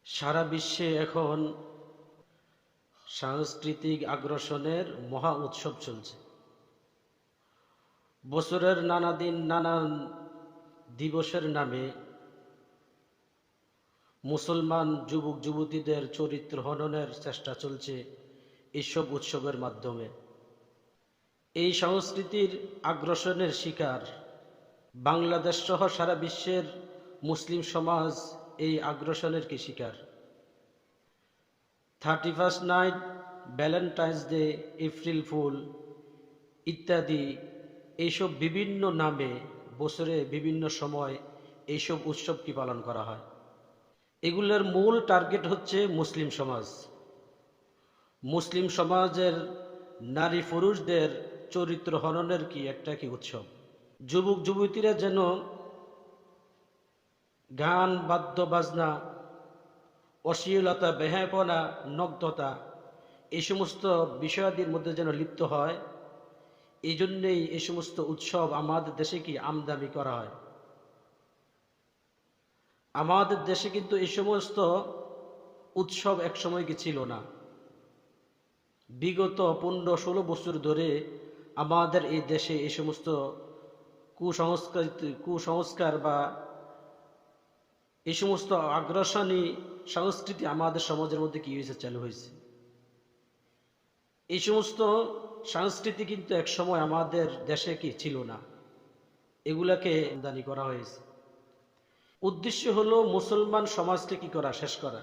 সারা বিশ্বে এখন সাংস্কৃতিক আগ্রাসনের মহা উৎসব চলছে। বছরের নানা দিন নানান দিবসের নামে মুসলমান যুবক যুবতীদের চরিত্র হননের চেষ্টা চলছে এইসব উৎসবের মাধ্যমে। এই সংস্কৃতির আগ্রাসনের শিকার বাংলাদেশ সহ সারা বিশ্বের মুসলিম সমাজ এই আগ্রাসনের কি শিকার। 31st night, Valentine's day, April fool ইত্যাদি এইসব বিভিন্ন নামে বছরে বিভিন্ন সময় এইসব উৎসবটি পালন করা হয়। এগুলোর মূল টার্গেট হচ্ছে মুসলিম সমাজ। মুসলিম সমাজের নারী পুরুষদের চরিত্র হননের কি একটা কি উৎসব। যুবক যুবতীরা যেন গান বাদ্য বাজনা, অশ্লীলতা, বেহায়াপনা, নগ্নতা এই সমস্ত বিষয়াদির মধ্যে যেন লিপ্ত হয়, এই জন্যেই এই সমস্ত উৎসব আমাদের দেশে কি আমদানি করা হয়। আমাদের দেশে কিন্তু এই সমস্ত উৎসব একসময় কি ছিল না। বিগত 15-16 বছর ধরে আমাদের এই দেশে এই সমস্ত কুসংস্কার বা এই সমস্ত আগ্রাসনী সংস্কৃতি আমাদের সমাজের মধ্যে কি হয়েছে, চালু হয়েছে। এই সমস্ত সংস্কৃতি কিন্তু একসময় আমাদের দেশে কি ছিল না, এগুলাকে আমদানি করা হয়েছে। উদ্দেশ্য হলো মুসলমান সমাজকে কি করা, শেষ করা।